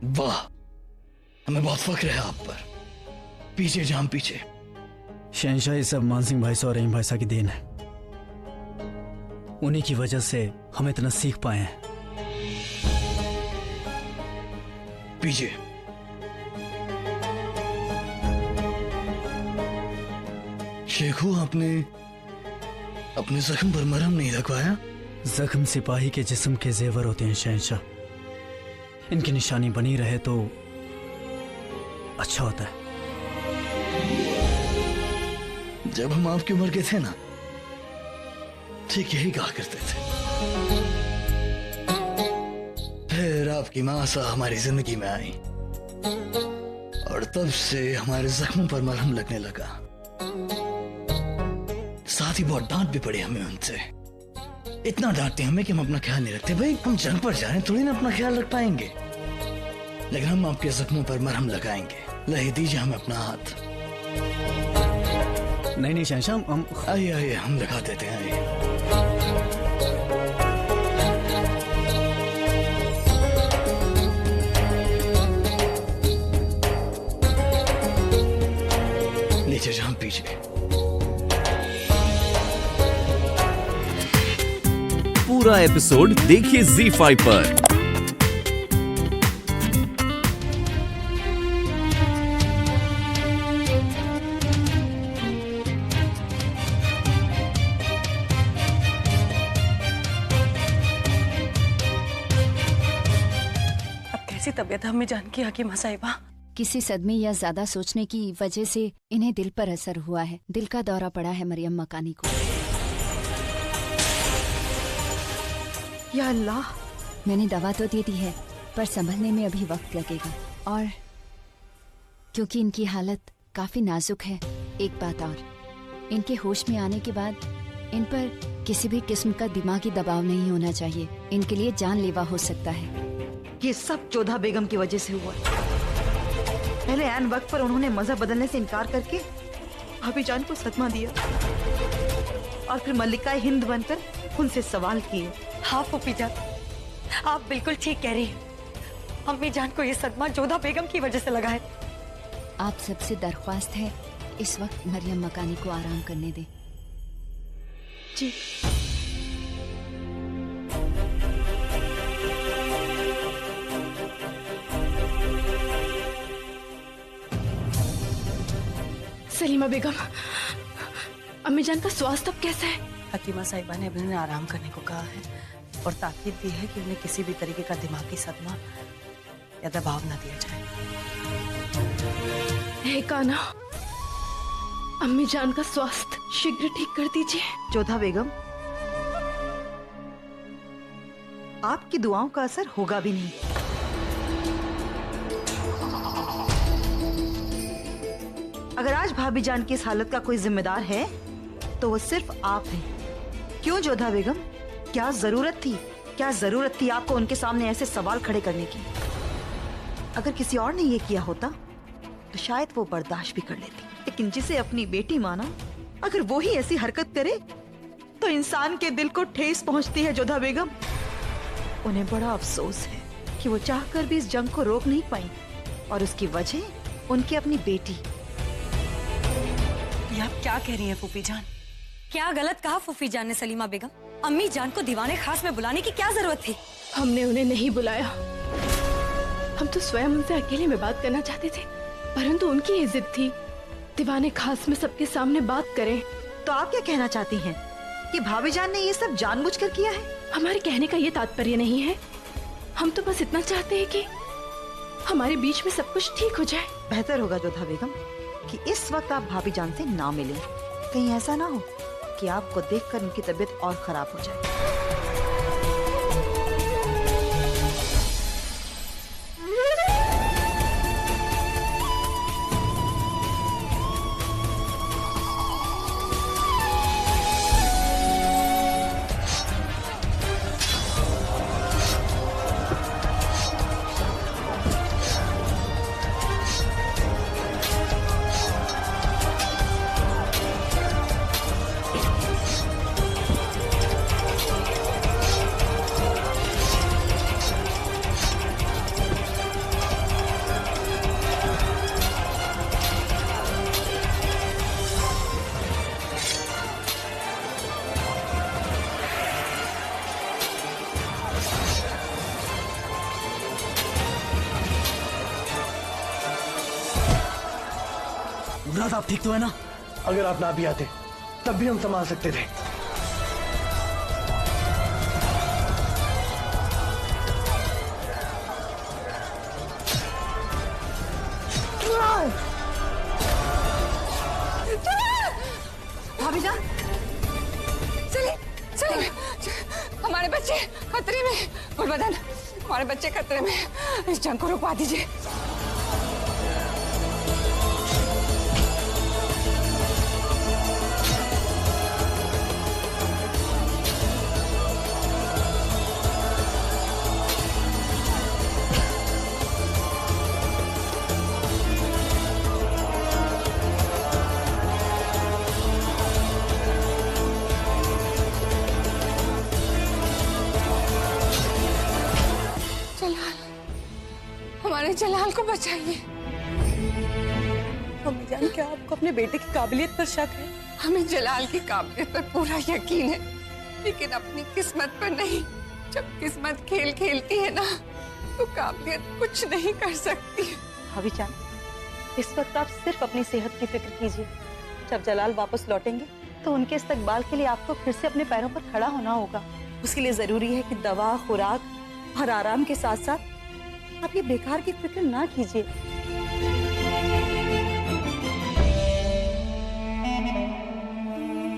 वाह, हमें बहुत फख्र है आप पर। पीछे जाम पीछे। शहंशाह, ये सब मानसिंह भाई साहब और रहीम भाई साहब की देन है। उन्हीं की वजह से हम इतना सीख पाए हैं। पीछे। शेखू, आपने अपने जख्म पर मरहम नहीं लगवाया? जख्म सिपाही के जिस्म के जेवर होते हैं शहंशाह, इनकी निशानी बनी रहे तो अच्छा होता है। जब हम आपकी उम्र के थे ना, ठीक यही कहा करते थे। फिर आपकी माँ सा हमारी जिंदगी में आई और तब से हमारे जख्मों पर मरहम लगने लगा। साथ ही बहुत डांट भी पड़ी हमें उनसे। इतना डांटते हमें कि हम अपना ख्याल नहीं रखते। भाई, हम जंग पर जा रहे हैं, थोड़ी ना अपना ख्याल रख पाएंगे। लेकिन हम आपके जख्मों पर मरहम लगाएंगे। लहे दीजिए हमें अपना हाथ। नहीं नहीं शहंशाह, हम आइए आइए, हम लगा देते हैं। आइए। नीचे जाम पीछे। पूरा एपिसोड देखिए ZEE5 पर। तबीयत हमें जान की हकीमा साहिबा? किसी सदमे या ज्यादा सोचने की वजह से इन्हें दिल पर असर हुआ है। दिल का दौरा पड़ा है मरियम मकानी को। या अल्लाह। मैंने दवा तो दे दी है, पर संभलने में अभी वक्त लगेगा। और क्योंकि इनकी हालत काफी नाजुक है, एक बात और, इनके होश में आने के बाद इन पर किसी भी किस्म का दिमागी दबाव नहीं होना चाहिए। इनके लिए जानलेवा हो सकता है। ये सब जोधा बेगम की वजह से हुआ। पहले ऐन वक्त पर उन्होंने मजहब बदलने से इनकार करके भाभी जान को सदमा दिया और फिर मल्लिका हिंद बनकर उनसे सवाल किए। हाँ फूफी जान, आप बिल्कुल ठीक कह रही हैं। अम्मी जान को ये सदमा जोधा बेगम की वजह से लगा है। आप सबसे दरख्वास्त है, इस वक्त मरियम मकानी को आराम करने दें। जी। सलीमा बेगम, अम्मी जान का स्वास्थ्य अब कैसा है? हकीमा साहिबा ने अभी उन्हें आराम करने को कहा है और ताकीद दी है कि उन्हें किसी भी तरीके का दिमागी सदमा या दबाव न दिया जाए। हे कान्हा, अम्मी जान का स्वास्थ्य शीघ्र ठीक कर दीजिए। जोधा बेगम, आपकी दुआओं का असर होगा भी नहीं। अगर आज भाभी जान की इस हालत का कोई जिम्मेदार है तो वो सिर्फ आप हैं। क्यों जोधा बेगम, क्या जरूरत थी आपको उनके सामने ऐसे सवाल खड़े करने की? अगर किसी और ने ये किया होता तो शायद वो बर्दाश्त भी कर लेती, लेकिन जिसे अपनी बेटी माना, अगर वो ही ऐसी हरकत करे तो इंसान के दिल को ठेस पहुंचती है। जोधा बेगम, उन्हें बड़ा अफसोस है कि वो चाहकर भी इस जंग को रोक नहीं पाई और उसकी वजह उनकी अपनी बेटी। ये आप क्या कह रही हैं फूफी जान? क्या गलत कहा फूफी जान ने सलीमा बेगम? अम्मी जान को दीवाने खास में बुलाने की क्या जरूरत थी? हमने उन्हें नहीं बुलाया। हम तो स्वयं उनसे अकेले में बात करना चाहते थे, परंतु उनकी ये जिद थी दीवाने खास में सबके सामने बात करें। तो आप क्या कहना चाहती हैं कि भाभी जान ने ये सब जानबूझकर किया है? हमारे कहने का ये तात्पर्य नहीं है। हम तो बस इतना चाहते हैं कि हमारे बीच में सब कुछ ठीक हो जाए। बेहतर होगा जोधा बेगम कि इस वक्त आप भाभी जान से ना मिलें। कहीं ऐसा ना हो कि आपको देखकर उनकी तबीयत और खराब हो जाए। मुराद आप ठीक तो है ना? अगर आप ना भी आते तब भी हम संभाल सकते थे। भाभी जान, चलिए चलिए, हमारे बच्चे खतरे में। गुलबदन, हमारे बच्चे खतरे में, इस जंग को रुकवा दीजिए। हमारे जलाल को बचाइए। मम्मी जान, क्या आपको अपने बेटे की काबिलियत पर शक है? हमें जलाल की काबिलियत पर पूरा यकीन है, लेकिन अपनी किस्मत पर नहीं। जब किस्मत खेल खेलती है ना, तो काबिलियत कुछ नहीं कर सकती। भाभी जान, इस वक्त आप सिर्फ अपनी सेहत की फिक्र कीजिए। जब जलाल वापस लौटेंगे तो उनके इस्तकबाल के लिए आपको फिर से अपने पैरों पर खड़ा होना होगा। उसके लिए जरूरी है कि दवा, खुराक और आराम के साथ साथ आप ये बेकार की फिक्र ना कीजिए।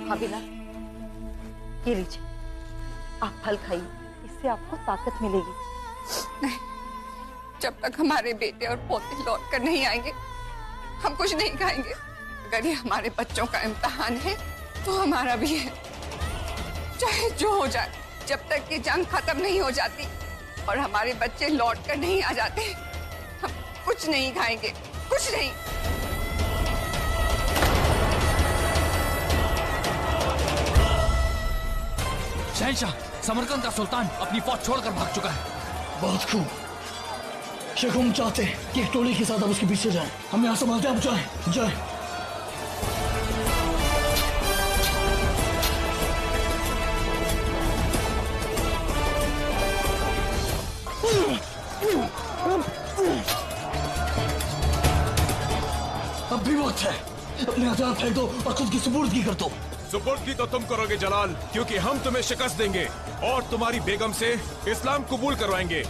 भाभी ना, ये लीजिए, आप फल खाइए, इससे आपको ताकत मिलेगी। नहीं, जब तक हमारे बेटे और पोते लौट कर नहीं आएंगे, हम कुछ नहीं खाएंगे। अगर ये हमारे बच्चों का इम्तिहान है, तो हमारा भी है। चाहे जो हो जाए, जब तक ये जंग खत्म नहीं हो जाती और हमारे बच्चे लौट कर नहीं आ जाते, हम कुछ नहीं खाएंगे, कुछ नहीं। शहंशाह, समरकंद का सुल्तान अपनी फौज छोड़कर भाग चुका है। बहुत खूब। शेख, हम चाहते हैं कि एक टोली के साथ आप उसके पीछे जाएं। हम यहाँ संभालते हैं, आप जाएं, जाएं। अब भी वक्त है, अपने हथियार फेंक दो और खुद की सुपुर्दगी कर दो। सुपुर्दगी तो तुम करोगे जलाल, क्योंकि हम तुम्हें शिकस्त देंगे और तुम्हारी बेगम से इस्लाम कबूल करवाएंगे।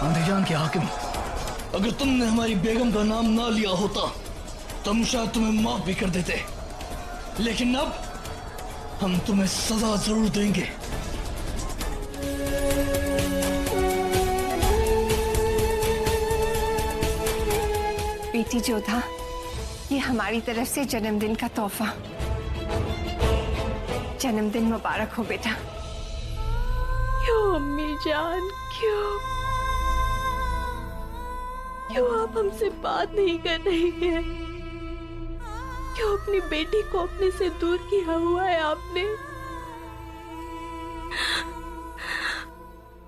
आंधीजान के हाकिम, अगर तुमने हमारी बेगम का नाम ना लिया होता तो हम शायद तुम्हें माफ भी कर देते, लेकिन अब हम तुम्हें सजा जरूर देंगे। बेटी जोधा, ये हमारी तरफ से जन्मदिन का तोहफा। जन्मदिन मुबारक हो बेटा। क्यों अम्मी जान, क्यों आप हमसे बात नहीं कर रही हैं? क्यों अपनी बेटी को अपने से दूर किया हुआ है आपने?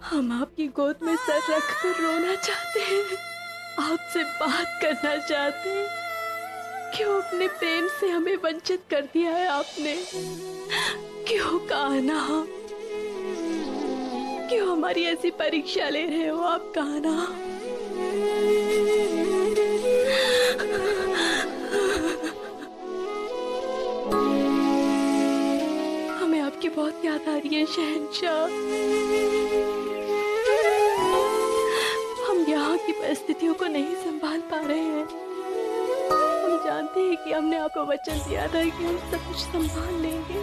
हम आपकी गोद में सर रखकर रोना चाहते हैं, आपसे बात करना चाहते हैं। क्यों अपने प्रेम से हमें वंचित कर दिया है आपने? क्यों कान्हा, क्यों हमारी ऐसी परीक्षा ले रहे हो आप कान्हा? हमें आपकी बहुत याद आ रही है शहंशाह। हम यहाँ की परिस्थितियों को नहीं संभाल पा रहे हैं। हम जानते हैं कि हमने आपको वचन दिया था कि हम सब कुछ संभाल लेंगे,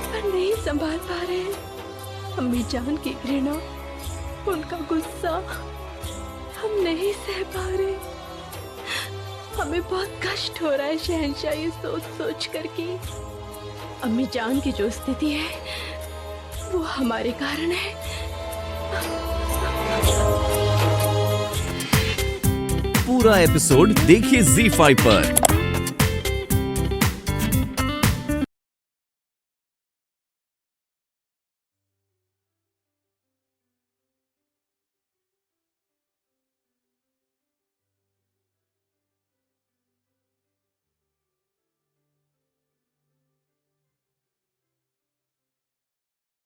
पर नहीं संभाल पा रहे हैं। अम्मी जान की घृणा, उनका गुस्सा हम नहीं सह पा रहे। हमें बहुत कष्ट हो रहा है शहंशाह, ये सोच सोच कर कि अम्मी जान की जो स्थिति है वो हमारे कारण है। पूरा एपिसोड देखिए ZEE5 पर।